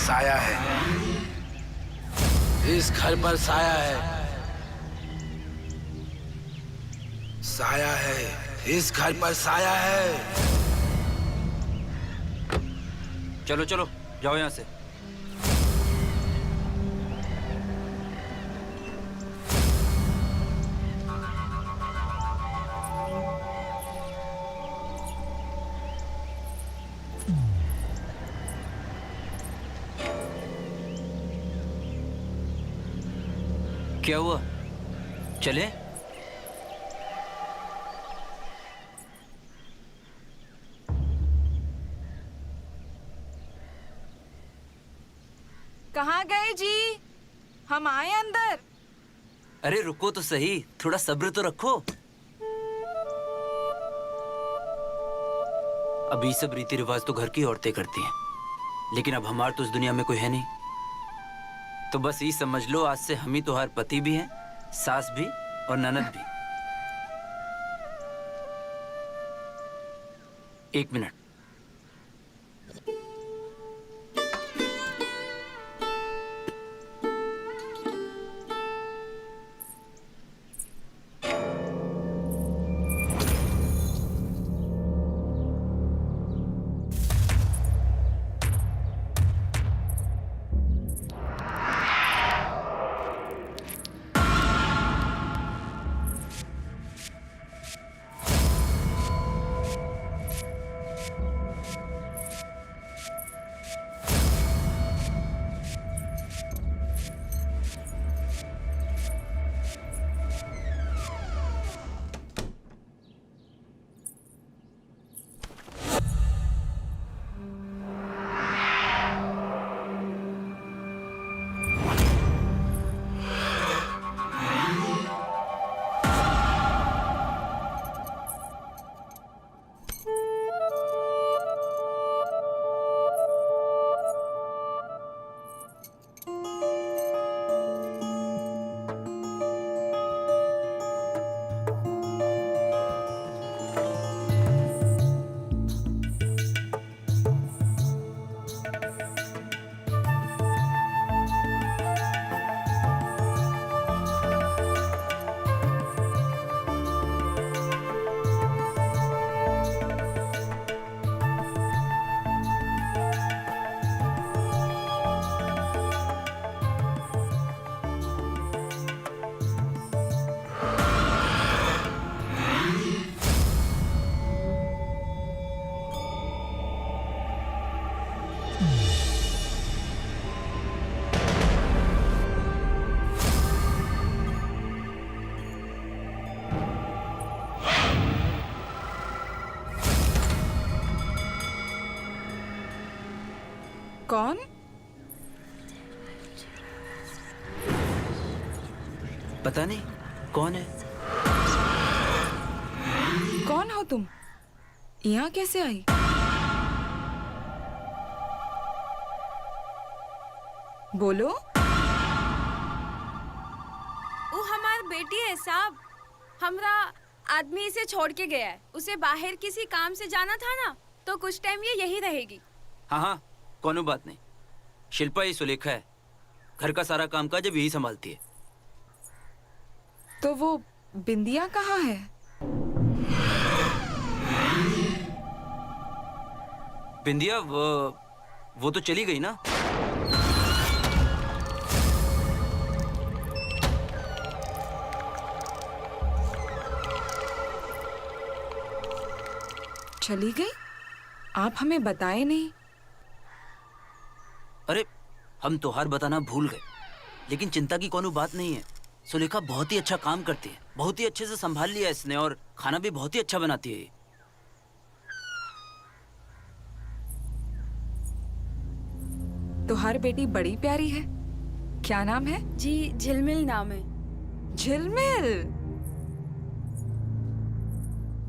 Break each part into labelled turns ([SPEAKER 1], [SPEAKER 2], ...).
[SPEAKER 1] साया है, इस घर पर साया है, साया है, इस घर पर साया है।
[SPEAKER 2] चलो चलो जाओ यहाँ से। क्या हुआ, चले?
[SPEAKER 3] कहाँ गए जी? हम आए अंदर।
[SPEAKER 2] अरे रुको तो सही, थोड़ा सब्र तो रखो। अभी सब रीति रिवाज तो घर की औरतें करती हैं, लेकिन अब हमार तो इस दुनिया में कोई है नहीं। तो बस ये समझ लो, आज से हम ही तुम्हार पति भी हैं, सास भी और ननद भी। एक मिनट।
[SPEAKER 3] कौन?
[SPEAKER 2] पता नहीं कौन है।
[SPEAKER 3] कौन हो तुम? यहाँ कैसे आई? बोलो।
[SPEAKER 4] वो हमार बेटी है साहब। हमरा आदमी इसे छोड़ के गया है। उसे बाहर किसी काम से जाना था ना, तो कुछ टाइम ये यही रहेगी।
[SPEAKER 2] हाँ हाँ, कोनो बात नहीं। शिल्पा ही सुलेखा है, घर का सारा काम काज अब यही संभालती है।
[SPEAKER 3] तो वो बिंदिया कहाँ है?
[SPEAKER 2] बिंदिया वो तो चली गई ना।
[SPEAKER 3] चली गई? आप हमें बताए नहीं।
[SPEAKER 2] अरे हम तोहार बताना भूल गए, लेकिन चिंता की कोनो बात नहीं है। सुलेखा बहुत ही अच्छा काम करती है, बहुत ही अच्छे से संभाल लिया इसने, और खाना भी बहुत ही अच्छा बनाती है।
[SPEAKER 3] तुम्हारी बेटी बड़ी प्यारी है। क्या नाम है?
[SPEAKER 4] जी झिलमिल नाम है।
[SPEAKER 3] झिलमिल?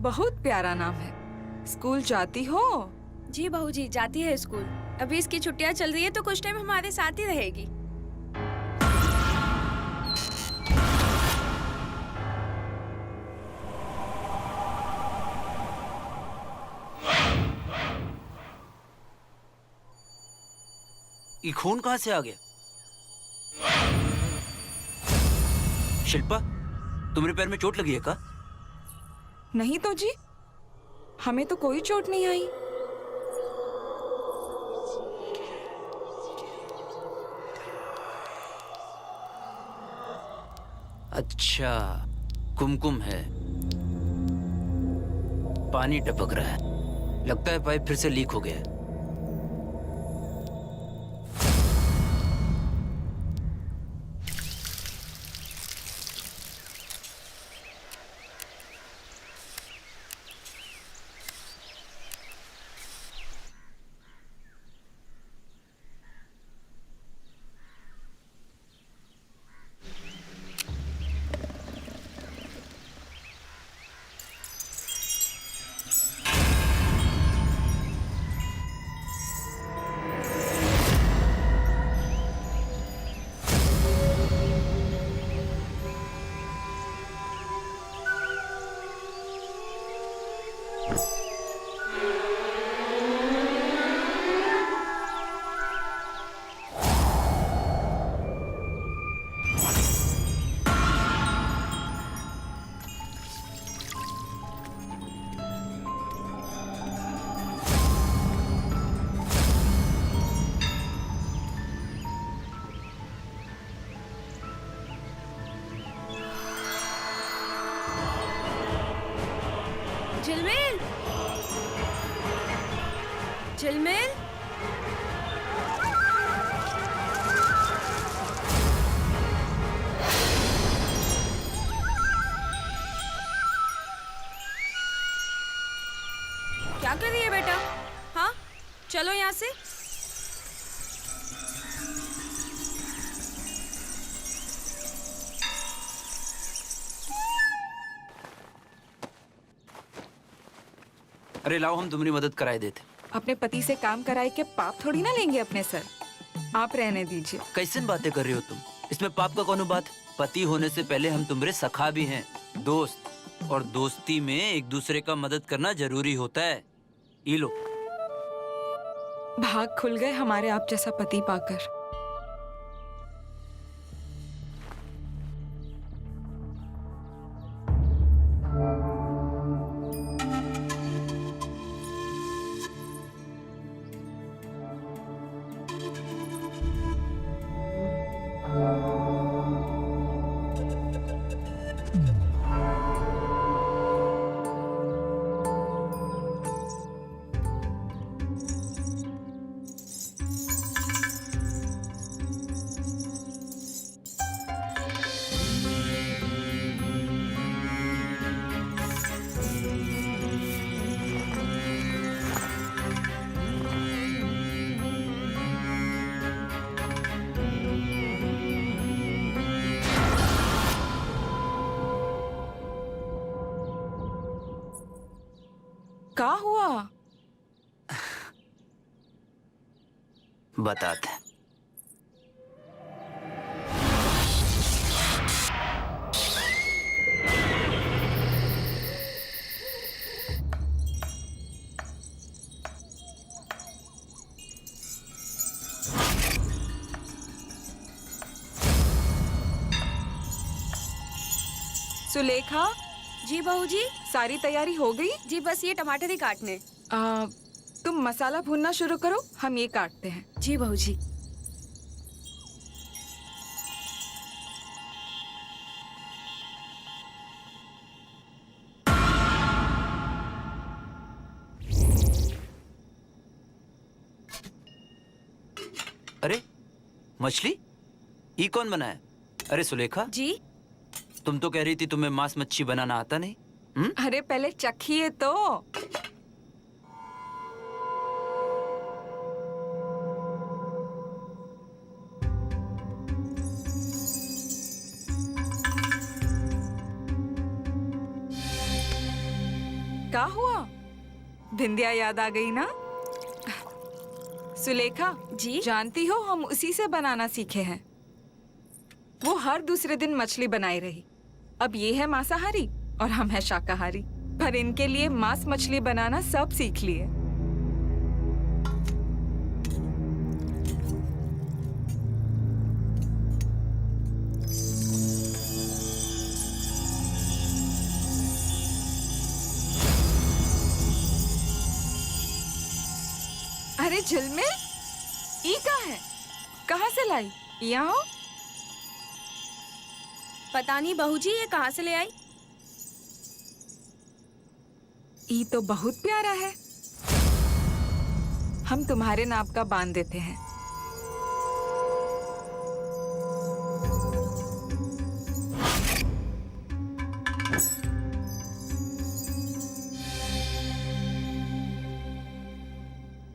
[SPEAKER 3] बहुत प्यारा नाम है। स्कूल जाती हो?
[SPEAKER 4] जी बहू जी, जाती है स्कूल। अभी इसकी छुट्टियां चल रही है तो कुछ टाइम हमारे साथ ही रहेगी।
[SPEAKER 2] ये खून कहाँ से आ गया? शिल्पा, तुम्हारे पैर में चोट लगी है का?
[SPEAKER 3] नहीं तो जी, हमें तो कोई चोट नहीं आई।
[SPEAKER 2] अच्छा, कुमकुम है। पानी टपक रहा है, लगता है पाइप फिर से लीक हो गया है।
[SPEAKER 4] झिलमिल, झिलमिल, क्या कर रही है बेटा? हाँ, चलो यहाँ से।
[SPEAKER 2] अरे लाओ, हम तुम्हारी मदद कराए देते।
[SPEAKER 3] अपने पति से काम कराए के पाप थोड़ी ना लेंगे अपने सर। आप रहने दीजिए।
[SPEAKER 2] कैसन बातें कर रही हो तुम? इसमें पाप का कौन बात? पति होने से पहले हम तुम्हारे सखा भी हैं, दोस्त, और दोस्ती में एक दूसरे का मदद करना जरूरी होता है। ये लो।
[SPEAKER 3] भाग खुल गए हमारे आप जैसा पति पाकर। क्या हुआ?
[SPEAKER 2] बताते हैं।
[SPEAKER 3] सुलेखा,
[SPEAKER 4] जी बहू जी।
[SPEAKER 3] सारी तैयारी हो गई?
[SPEAKER 4] जी बस ये टमाटर ही काटने।
[SPEAKER 3] तुम मसाला भूनना शुरू करो, हम ये काटते हैं।
[SPEAKER 4] जी बहू जी।
[SPEAKER 2] अरे मछली, ये कौन बनाया? अरे सुलेखा
[SPEAKER 4] जी।
[SPEAKER 2] तुम तो कह रही थी तुम्हें मांस मच्छी बनाना आता नहीं।
[SPEAKER 3] अरे पहले चखिए तो। क्या हुआ? भिंदिया याद आ गई ना? सुलेखा
[SPEAKER 4] जी?
[SPEAKER 3] जानती हो हम उसी से बनाना सीखे हैं। वो हर दूसरे दिन मछली बनाई रही। अब ये है मांसाहारी और हम है शाकाहारी, पर इनके लिए मांस मछली बनाना सब सीख लिए। अरे झिलमिल, ई का है? कहाँ से लाई? यहाँ हो?
[SPEAKER 4] पता नहीं बहू जी ये कहाँ से ले आई।
[SPEAKER 3] ई तो बहुत प्यारा है। हम तुम्हारे नाप का बांध देते हैं।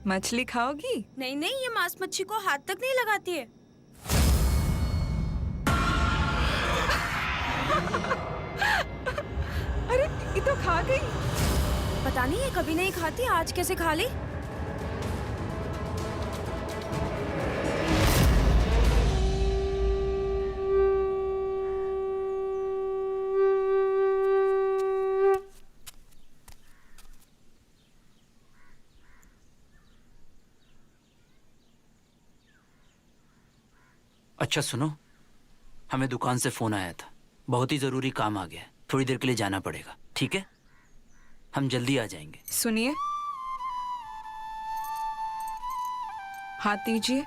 [SPEAKER 3] मछली खाओगी?
[SPEAKER 4] नहीं नहीं, ये मांस मच्छी को हाथ तक नहीं लगाती है।
[SPEAKER 3] अरे ये तो खा गई।
[SPEAKER 4] पता नहीं ये कभी नहीं खाती, आज कैसे खा ली।
[SPEAKER 2] अच्छा सुनो, हमें दुकान से फोन आया था, बहुत ही जरूरी काम आ गया है, थोड़ी देर के लिए जाना पड़ेगा। ठीक है, हम जल्दी आ जाएंगे।
[SPEAKER 3] सुनिए, हाथ दीजिए।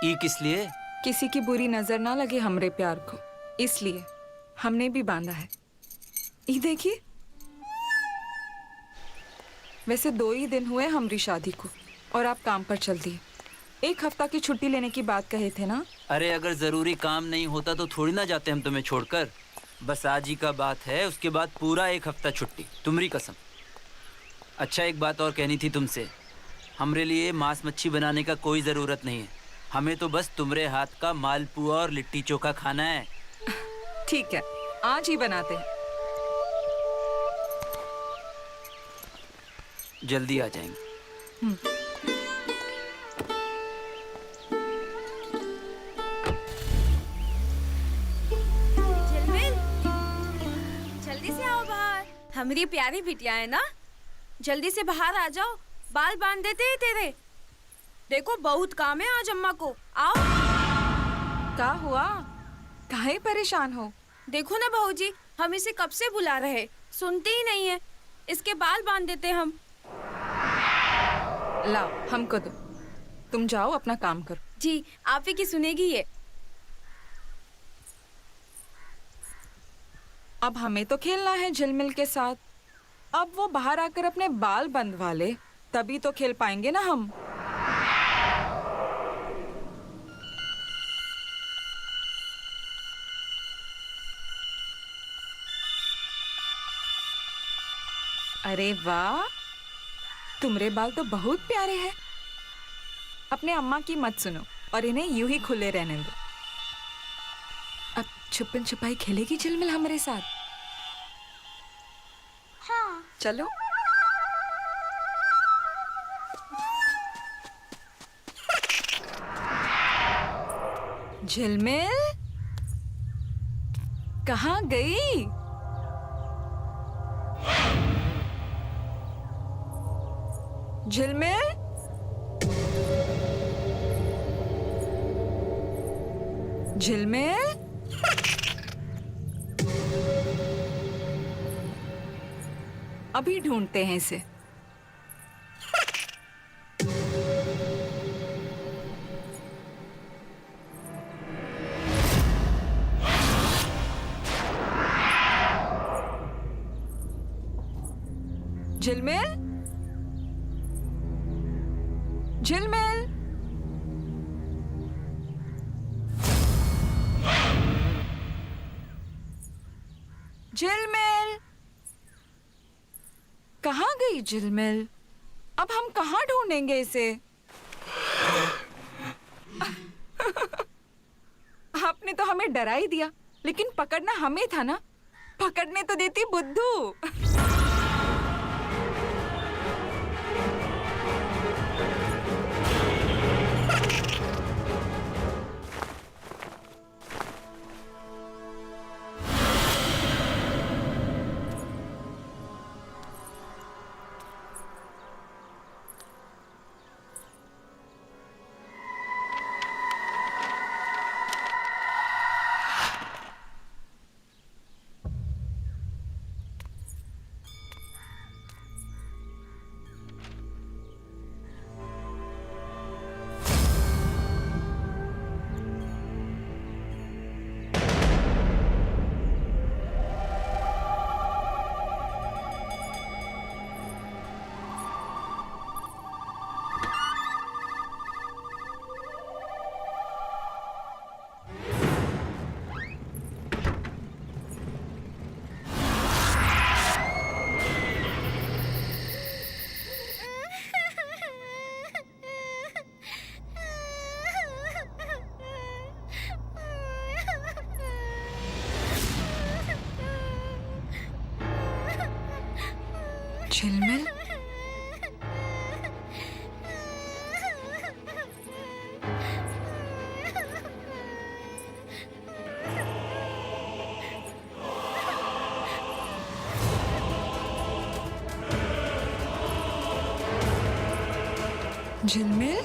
[SPEAKER 2] ई किस लिए?
[SPEAKER 3] किसी की बुरी नजर ना लगे हमरे प्यार को, इसलिए हमने भी बांधा है। ये देखिए, वैसे 2 ही दिन हुए हमारी शादी को और आप काम पर चल दिए। 1 हफ्ता की छुट्टी लेने की बात कहे थे ना?
[SPEAKER 2] अरे अगर जरूरी काम नहीं होता तो थोड़ी ना जाते हम तुम्हें छोड़कर। बस आज ही का बात है, उसके बाद पूरा 1 हफ्ता छुट्टी, तुम्हारी कसम। अच्छा एक बात और कहनी थी तुमसे, हमरे लिए मांस मच्छी बनाने का कोई ज़रूरत नहीं है, हमें तो बस तुम्हारे हाथ का मालपुआ और लिट्टी चोखा खाना है।
[SPEAKER 3] ठीक है, आज ही बनाते हैं।
[SPEAKER 2] जल्दी आ जाएंगे।
[SPEAKER 4] झिलमिल, जल्दी से आओ बाहर। हमारी प्यारी बिटिया है ना, जल्दी से बाहर आ जाओ, बाल बांध देते हैं तेरे। देखो बहुत काम है आज अम्मा को, आओ।
[SPEAKER 3] क्या हुआ? काहे परेशान हो?
[SPEAKER 4] देखो ना बहू जी, हम इसे कब से बुला रहे, सुनती ही नहीं है। इसके बाल बांध देते हम।
[SPEAKER 3] लाओ हमको दो, तुम जाओ अपना काम करो।
[SPEAKER 4] जी, आप ही की सुनेगी ये।
[SPEAKER 3] अब हमें तो खेलना है झिलमिल के साथ। अब वो बाहर आकर अपने बाल बंधवा ले, तभी तो खेल पाएंगे ना हम। अरे वाह, तुम्हारे बाल तो बहुत प्यारे हैं। अपने अम्मा की मत सुनो और इन्हें यूं ही खुले रहने दो। अब छुपन छुपाई खेलेगी झिलमिल हमारे साथ?
[SPEAKER 4] हाँ।
[SPEAKER 3] चलो। झिलमिल कहाँ गई? झिलमिल, झिलमिल, अभी ढूंढते हैं इसे। झिलमिल, झिलमिल, झिलमिल, कहाँ गई झिलमिल? अब हम कहाँ ढूंढेंगे इसे? आपने तो हमें डरा ही दिया, लेकिन पकड़ना हमें था ना। पकड़ने तो देती बुद्धू। झिलमिल, झिलमिल,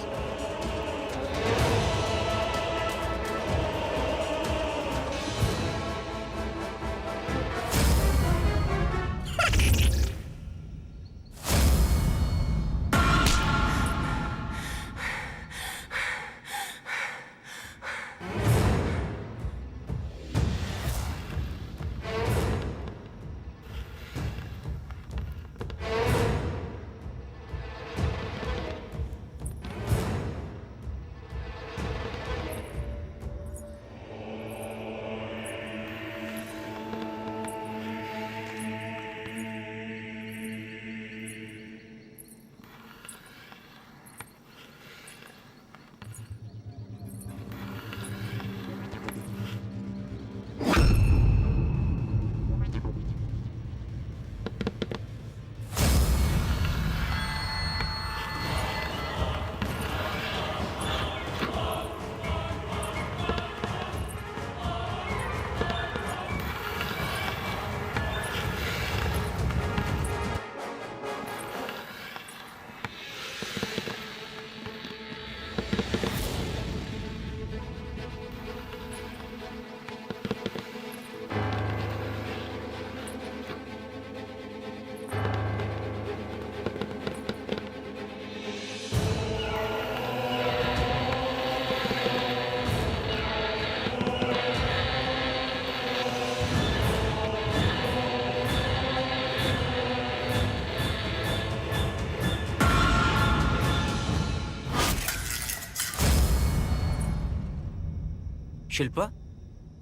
[SPEAKER 2] शिल्पा,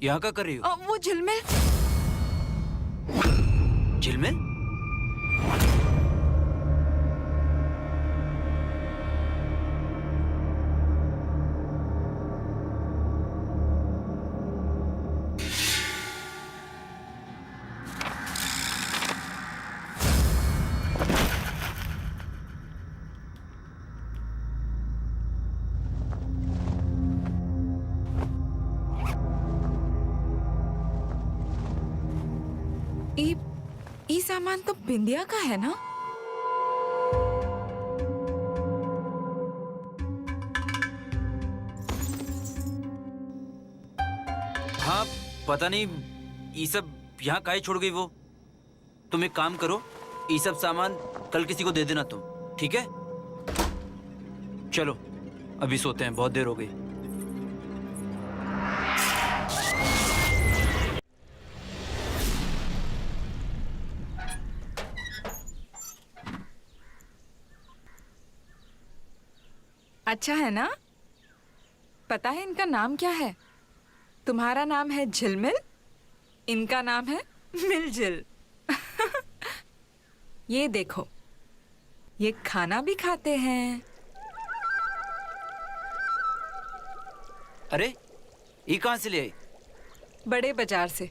[SPEAKER 2] यहाँ क्या कर रही हो?
[SPEAKER 3] वो झिलमिल।
[SPEAKER 2] झिलमिल?
[SPEAKER 3] ई सामान तो बिंदिया का है ना?
[SPEAKER 2] हाँ, पता नहीं ये सब यहाँ काहे छोड़ गई वो। तुम एक काम करो, ये सब सामान कल किसी को दे देना तुम, ठीक है? चलो अभी सोते हैं, बहुत देर हो गई।
[SPEAKER 3] अच्छा है ना? पता है इनका नाम क्या है? तुम्हारा नाम है झिलमिल, इनका नाम है मिलजिल। ये देखो, ये खाना भी खाते हैं।
[SPEAKER 2] अरे ये कहाँ से ले आई?
[SPEAKER 3] बड़े बाजार से।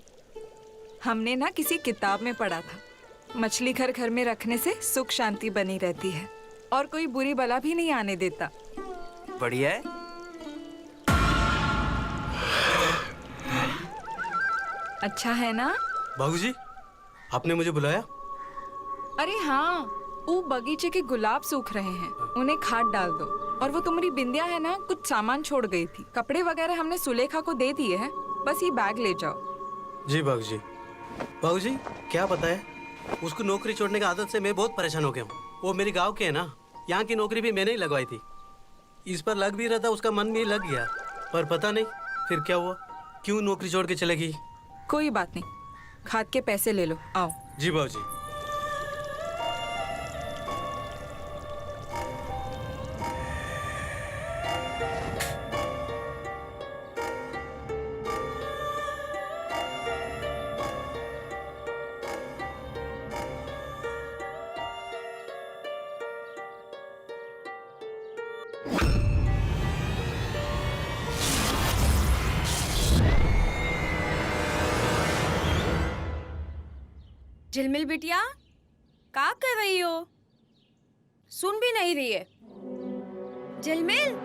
[SPEAKER 3] हमने ना किसी किताब में पढ़ा था, मछली घर घर में रखने से सुख शांति बनी रहती है और कोई बुरी बला भी नहीं आने देता।
[SPEAKER 2] बढ़िया है।
[SPEAKER 3] अच्छा है ना?
[SPEAKER 5] बाबूजी, आपने मुझे बुलाया?
[SPEAKER 3] अरे हाँ, वो बगीचे के गुलाब सूख रहे हैं, उन्हें खाद डाल दो। और वो तुम्हारी बिंदिया है ना, कुछ सामान छोड़ गई थी, कपड़े वगैरह हमने सुलेखा को दे दिए हैं, बस ये बैग ले जाओ।
[SPEAKER 5] जी बाबूजी। बाबूजी, क्या पता है, उसको नौकरी छोड़ने की आदत से मैं बहुत परेशान हो गया हूँ। वो मेरी गांव के है ना, यहाँ की नौकरी भी मैंने ही लगवाई थी। इस पर लग भी रहा था, उसका मन भी लग गया, पर पता नहीं फिर क्या हुआ, क्यों नौकरी छोड़ के चले गई।
[SPEAKER 3] कोई बात नहीं, खाद के पैसे ले लो, आओ।
[SPEAKER 5] जी बाबूजी।
[SPEAKER 4] झिलमिल बिटिया, क्या कर रही हो? सुन भी नहीं रही है। झिलमिल,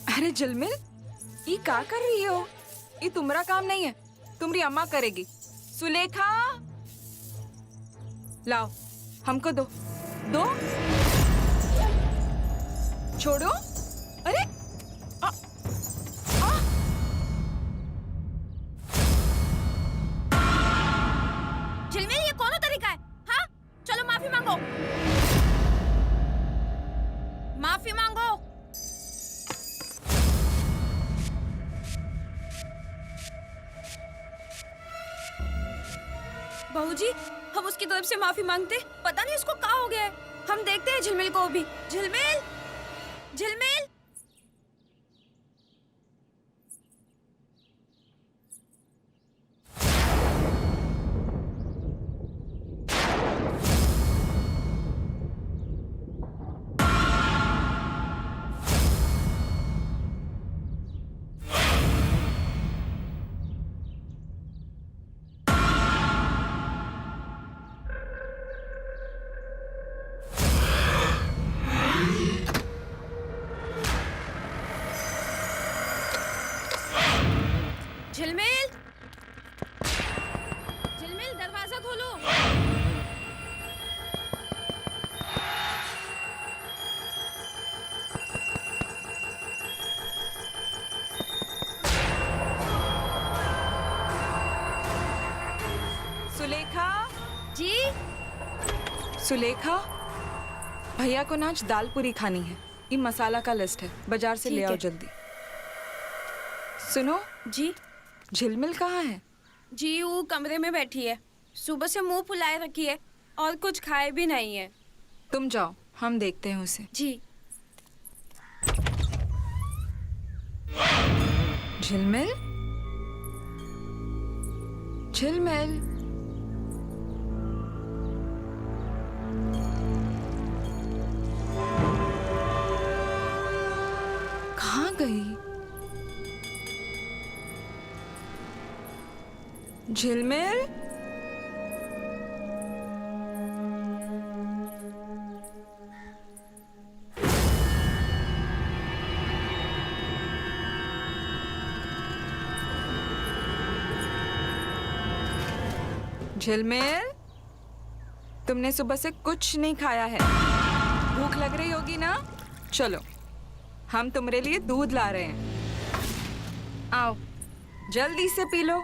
[SPEAKER 3] अरे झिलमिल, ये क्या कर रही हो? ये तुम्हारा काम नहीं है, तुम्हारी अम्मा करेगी। सुलेखा, लाओ, हमको दो। दो, छोड़ो। अरे आ, आ।
[SPEAKER 4] झिलमिल, ये कौन तरीका है? हाँ, चलो माफी मांगो, माफी मांगो। बहूजी, हम उसकी तरफ से माफी मांगते, पता नहीं उसको क्या हो गया है। हम देखते हैं झिलमिल को भी। झिलमिल, झिलमिल। झिलमिल, झिलमिल, दरवाजा खोलो।
[SPEAKER 3] सुलेखा
[SPEAKER 4] जी।
[SPEAKER 3] सुलेखा, भैया को ना आज दाल पूरी खानी है, ये मसाला का लिस्ट है, बाजार से ले आओ जल्दी। सुनो
[SPEAKER 4] जी।
[SPEAKER 3] झिलमिल कहाँ है?
[SPEAKER 4] जी, वो कमरे में बैठी है, सुबह से मुंह फुलाए रखी है और कुछ खाए भी नहीं है।
[SPEAKER 3] तुम जाओ, हम देखते हैं उसे।
[SPEAKER 4] जी।
[SPEAKER 3] झिलमिल, झिलमिल, कहाँ गई? झिलमिल, झिलमिल, तुमने सुबह से कुछ नहीं खाया है, भूख लग रही होगी ना? चलो, हम तुम्हारे लिए दूध ला रहे हैं, आओ जल्दी से पी लो।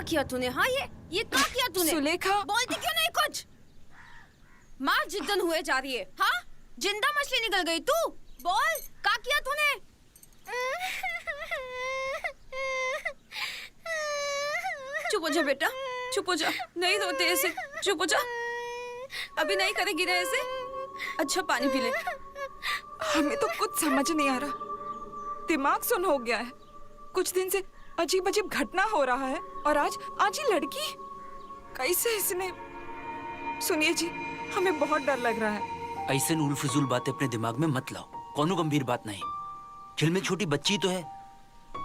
[SPEAKER 4] किया तूने? हाँ ये क्या किया तूने?
[SPEAKER 3] सुलेखा,
[SPEAKER 4] बोलती क्यों नहीं कुछ? माँ जिद्दन हुए जा रही है। हाँ, जिंदा मछली निकल गई। तू बोल, क्या किया तूने? चुप हो जा बेटा, चुप हो जा, नहीं रोते ऐसे, चुप हो जा। अभी नहीं करेगी ना ऐसे। अच्छा पानी पी ले।
[SPEAKER 3] हमें तो कुछ समझ नहीं आ रहा, दिमाग सुन हो गया है। कुछ दिन से अजीब अजीब घटना हो रहा है और आज ये लड़की कैसे इसने। सुनिए जी, हमें बहुत डर लग रहा है।
[SPEAKER 2] ऐसे उल फिजूल बातें अपने दिमाग में मत लाओ, कोनो गंभीर बात नहीं। झिलमिल छोटी बच्ची तो है,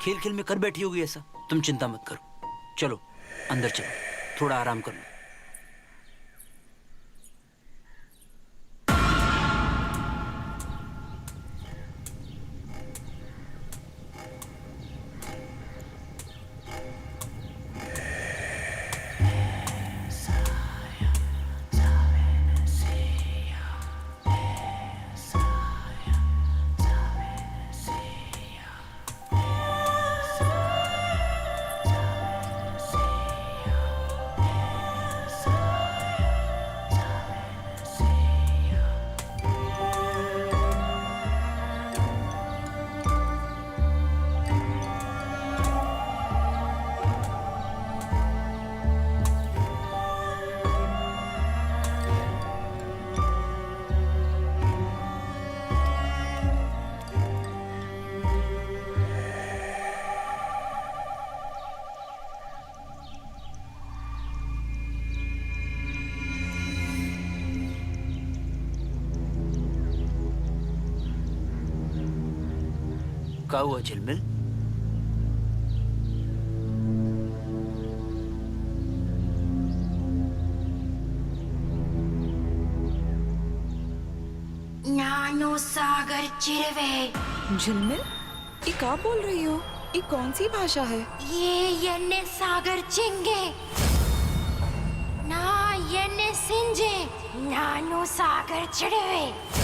[SPEAKER 2] खेल खेल में कर बैठी होगी ऐसा। तुम चिंता मत करो, चलो अंदर चलो, थोड़ा आराम कर लो। क्या हुआ झिलमिल?
[SPEAKER 6] नानो सागर चिरवे।
[SPEAKER 3] झिलमिल, ये क्या बोल रही हो? ये कौन सी भाषा है?
[SPEAKER 6] ये सागर चिंगे ना ये सिंजे नानो सागर चिरवे।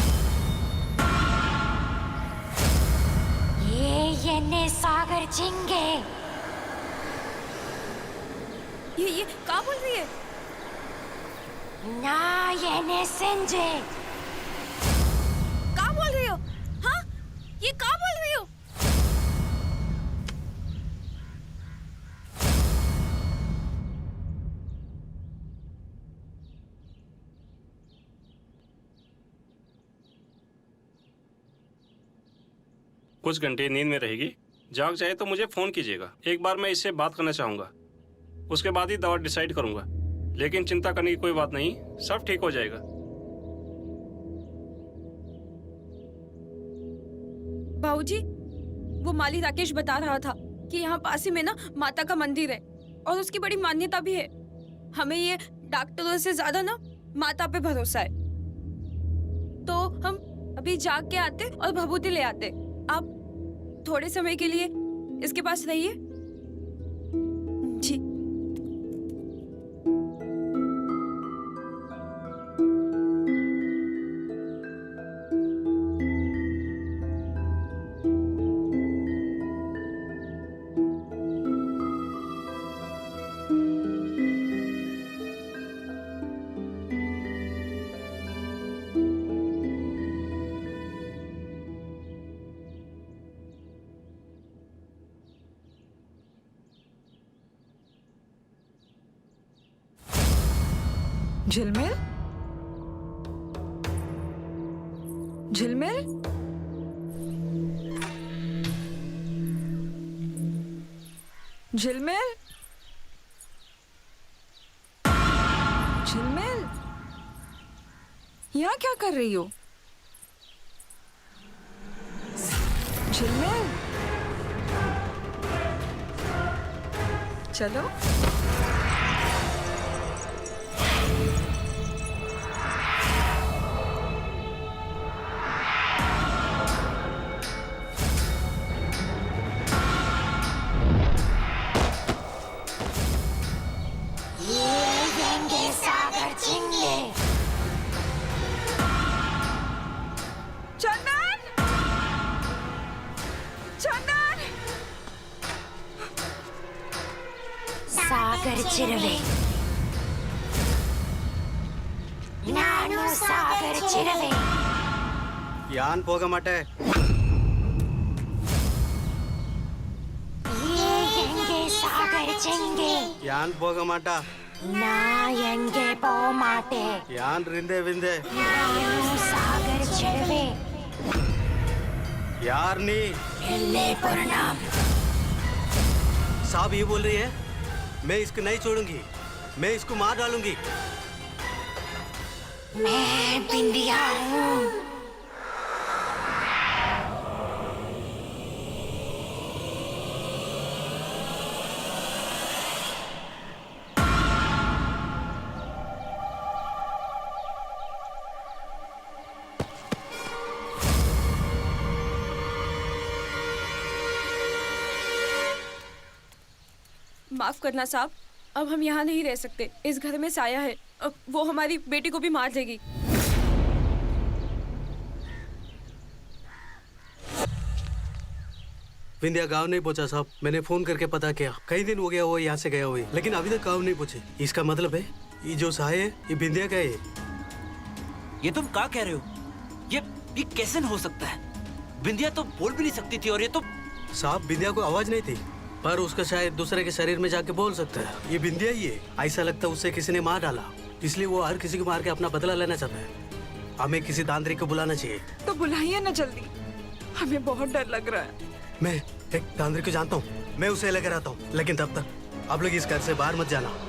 [SPEAKER 6] ये सागर चिंगे।
[SPEAKER 4] ये क्या बोल रही है?
[SPEAKER 6] ना ये सिंजे।
[SPEAKER 4] क्या बोल रही हो? हाँ, ये क्या बोल रही हो?
[SPEAKER 7] कुछ घंटे नींद में रहेगी, जाग जाए तो मुझे फोन कीजिएगा। एक बार मैं इससे बात करना चाहूंगा, उसके बाद ही दवा डिसाइड करूंगा। लेकिन चिंता करने की कोई बात नहीं, सब ठीक हो जाएगा।
[SPEAKER 4] बाबूजी, वो माली राकेश बता रहा था कि यहाँ पास ही में ना माता का मंदिर है और उसकी बड़ी मान्यता भी है। हमें ये डॉक्टरों से ज्यादा ना माता पे भरोसा है। तो हम अभी जाग के आते और भभूति ले आते। आप थोड़े समय के लिए इसके पास रहिए। जी।
[SPEAKER 3] झिलमिल, झिलमिल, झिलमिल, झिलमिल, यहाँ क्या कर रही हो? झिलमिल, चलो। चंदन, चंदन,
[SPEAKER 6] सागर चिरवे नानु सागर चिरवे
[SPEAKER 5] यान पोग माटे
[SPEAKER 6] ये यंगे सागर चिंगे
[SPEAKER 5] यान पोग माटा
[SPEAKER 6] ना यंगे पो माटे
[SPEAKER 5] यान रिंदे विंदे
[SPEAKER 6] नानु सागर चिरवे
[SPEAKER 5] यार नी
[SPEAKER 6] एल्ले प्रणाम
[SPEAKER 5] साहब ये बोल रही है मैं इसको नहीं छोड़ूंगी, मैं इसको मार डालूंगी।
[SPEAKER 6] मैं बिंदिया हूँ।
[SPEAKER 4] माफ करना साहब, अब हम यहाँ नहीं रह सकते। इस घर में साया है, अब वो हमारी बेटी को भी मार देगी।
[SPEAKER 5] विंध्या गांव नहीं पहुंचा साहब, मैंने फोन करके पता किया। कई दिन हो गया वो यहाँ से गया हुए, लेकिन अभी तक गांव नहीं पहुंचे। इसका मतलब है ये जो साय है ये विंध्या का है।
[SPEAKER 2] ये तुम क्या कह रहे हो? ये कैसे हो सकता है? बिंदिया तो बोल भी नहीं सकती थी और ये तो
[SPEAKER 5] साहब विंध्या को आवाज नहीं थी, पर उसका शायद दूसरे के शरीर में जाके बोल सकता है। ये बिंदिया ही है। ऐसा लगता है उससे किसी ने मार डाला, इसलिए वो हर किसी को मार के अपना बदला लेना चाहता है। हमें किसी तांत्रिक को बुलाना चाहिए।
[SPEAKER 3] तो बुलाइए ना जल्दी, हमें बहुत डर लग रहा है।
[SPEAKER 5] मैं एक तांत्रिक को जानता हूँ, मैं उसे लेकर आता हूँ, लेकिन तब तक आप लोग इस घर से बाहर मत जाना।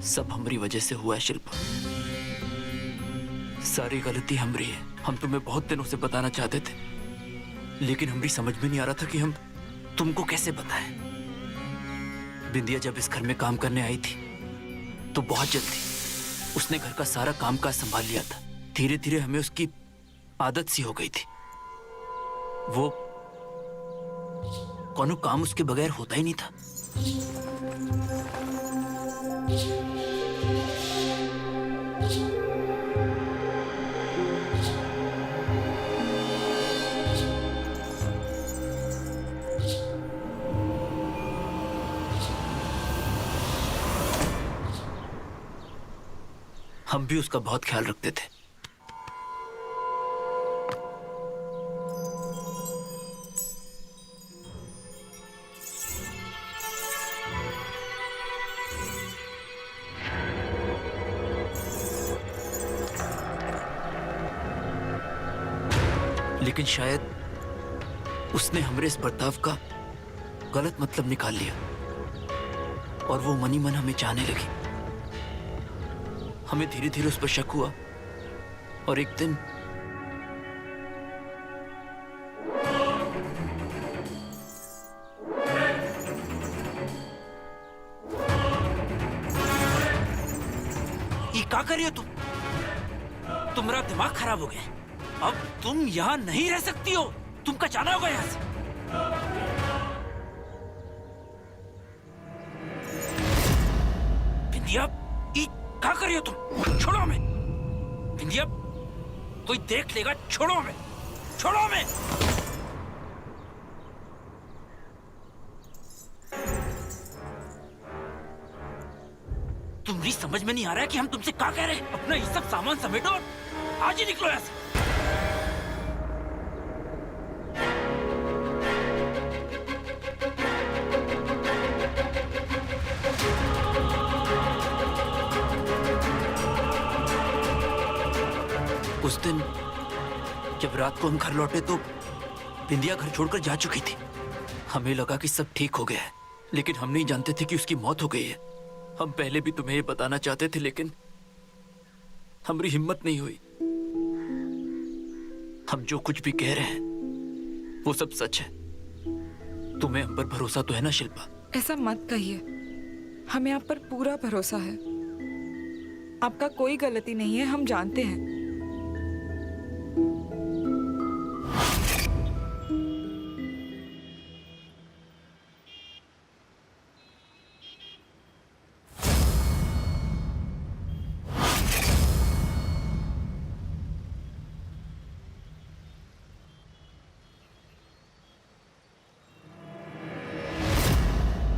[SPEAKER 2] सब हमारी वजह से हुआ है शिल्पा, सारी गलती हमारी है। हम तुम्हें बहुत दिनों से बताना चाहते थे, लेकिन हमारी समझ में नहीं आ रहा था कि हम तुमको कैसे बताएं। बिंदिया जब इस घर में काम करने आई थी तो बहुत जल्दी उसने घर का सारा काम काज संभाल लिया था। धीरे धीरे हमें उसकी आदत सी हो गई थी। वो कोनो काम उसके बगैर होता ही नहीं था। हम भी उसका बहुत ख्याल रखते थे। लेकिन शायद उसने हमारे इस बर्ताव का गलत मतलब निकाल लिया और वो मनी मन हमें चाहने लगी। हमें धीरे धीरे उस पर शक हुआ और एक दिन ये क्या कर रही हो तुम? तुम्हारा दिमाग खराब हो गया। अब तुम यहाँ नहीं रह सकती हो, तुमका जाना होगा यहाँ से। बिंदिया, ये क्या कर रही हो तुम? छोड़ो हमें। बिंदिया, कोई देख लेगा। छोड़ो हमें, छोड़ो हमें। तुम्हारी समझ में नहीं आ रहा है कि हम तुमसे क्या कह रहे हैं? अपना ये सब सामान समेटो और आज ही निकलो यहाँ से। उस दिन जब रात को हम घर लौटे तो बिंदिया घर छोड़कर जा चुकी थी। हमें लगा कि सब ठीक हो गया है, लेकिन हम नहीं जानते थे कि उसकी मौत हो गई है। हम पहले भी तुम्हें ये बताना चाहते थे, लेकिन हमारी हिम्मत नहीं हुई। हम जो कुछ भी कह रहे हैं वो सब सच है। तुम्हें हम पर भरोसा तो है ना शिल्पा?
[SPEAKER 3] ऐसा मत कहिए, हमें आप पर पूरा भरोसा है। आपका कोई गलती नहीं है, हम जानते हैं।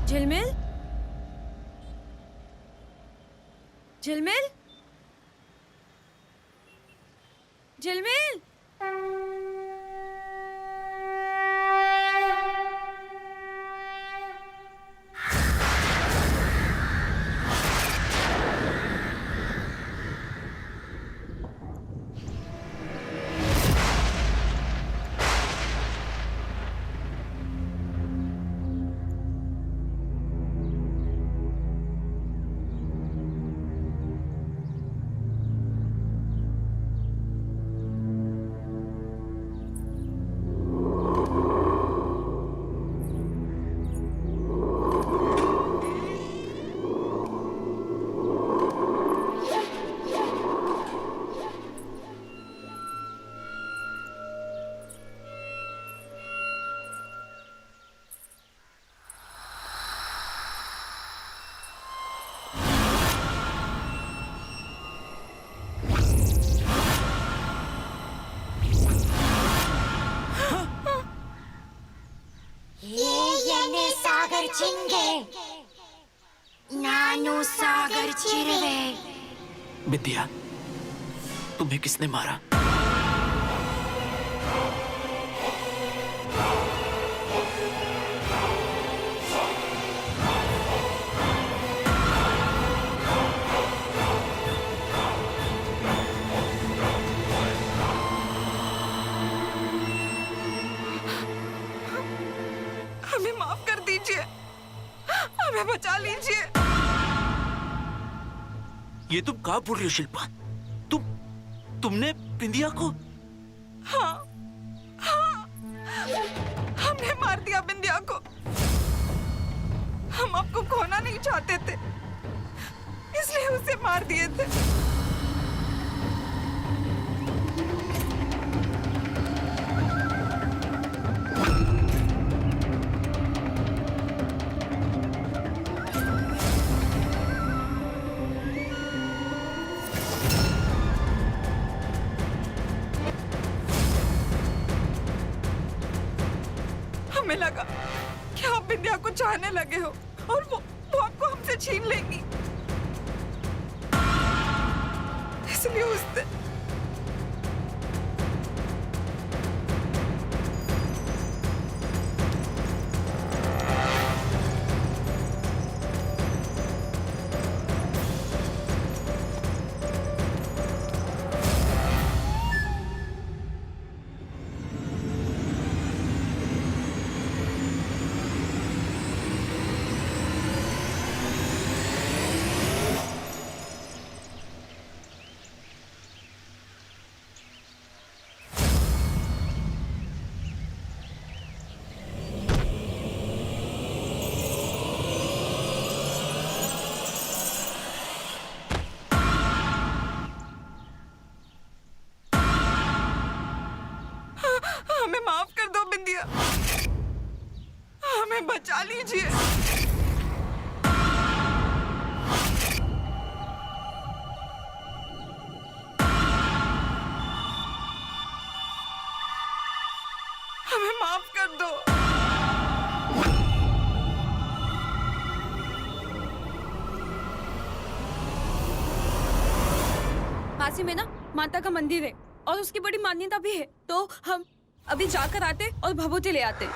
[SPEAKER 4] झिलमिल, झिलमिल, झिलमिल।
[SPEAKER 6] सागर चिंगे नानू सागर चिरवे।
[SPEAKER 2] विद्या, तुम्हें किसने मारा?
[SPEAKER 3] हमें माफ कर दीजिए, हमें बचा लीजिए।
[SPEAKER 2] ये तुम कहाँ बोल रही हो शिल्पा? तुमने बिंदिया को?
[SPEAKER 3] हाँ, हमने मार दिया बिंदिया को। हम आपको खोना नहीं चाहते थे, इसलिए उसे मार दिए थे। हमें लगा कि आप बिंदिया को चाहने लगे हो और वो आपको हमसे छीन लेंगी, इसलिए उस दिन हमें माफ कर दो बिंदिया, हमें बचा लीजिए। हमें माफ कर दो।
[SPEAKER 4] पास ही में ना माता का मंदिर है और उसकी बड़ी मान्यता भी है, तो हम अभी जाकर आते और भभूति ले आते।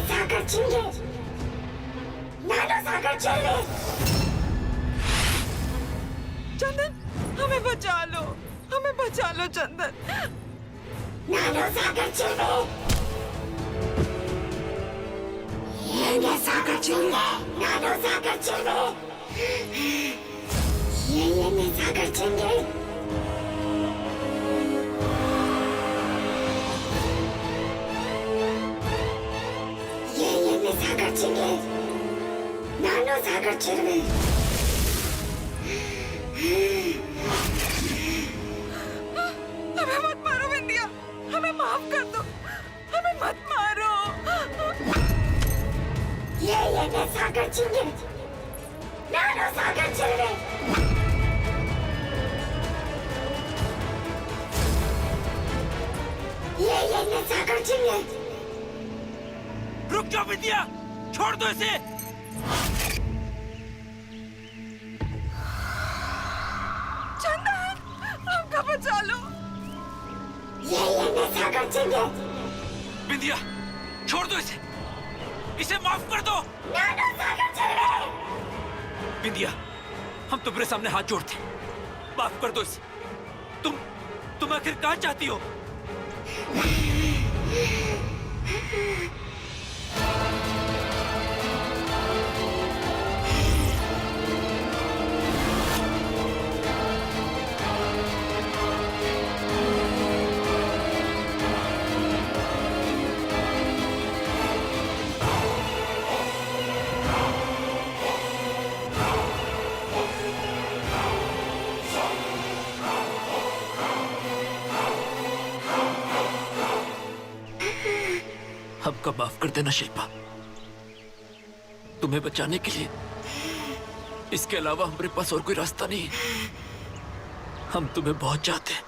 [SPEAKER 6] सागर चिंगे नानू सागर चिरवे।
[SPEAKER 3] चंदन, हमें बचा लो, हमें बचा लो चंदन।
[SPEAKER 6] नानू सागर चिरवे। ये सागर चिंगे नानू सागर चिरवे। ये सागर चिंगे। ಎಣ್ಣೆ ಸಾಗರ್ಚಿಂಗೆ ನಾನು ಸಾಗರ್ಚಿರುವೆ
[SPEAKER 3] हमें मत मारो बिंदिया, हमें माफ कर दो, हमें मत मारो।
[SPEAKER 6] ये ಎಣ್ಣೆ ಸಾಗರ್ಚಿಂಗೆ ನಾನು ಸಾಗರ್ಚಿರುವೆ ये ಎಣ್ಣೆ ಸಾಗರ್ಚಿಂಗೆ
[SPEAKER 1] रुक जाओ बिंदिया, छोड़ दो इसे।
[SPEAKER 3] चंदन, हमका बचा लो।
[SPEAKER 6] ये ಎಣ್ಣೆ ಸಾಗರ್ಚಿಂಗೆ
[SPEAKER 1] बिंदिया, छोड़ दो इसे माफ कर दो।
[SPEAKER 6] ನಾನು ಸಾಗರ್ಚಿರುವೆ
[SPEAKER 1] बिंदिया, हम तुम्हारे सामने हाथ जोड़ते, माफ कर दो इसे। तुम आखिर कहाँ चाहती हो? हमको माफ कर देना शिल्पा। तुम्हें बचाने के लिए इसके अलावा हमारे पास और कोई रास्ता नहीं। हम तुम्हें बहुत चाहते हैं,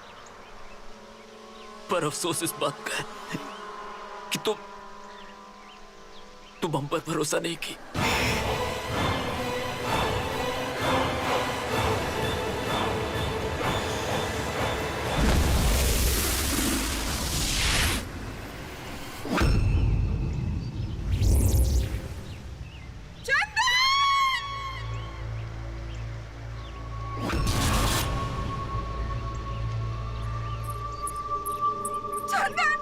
[SPEAKER 1] पर अफसोस इस बात का है कि तुम हम पर भरोसा नहीं की।
[SPEAKER 3] चंदन,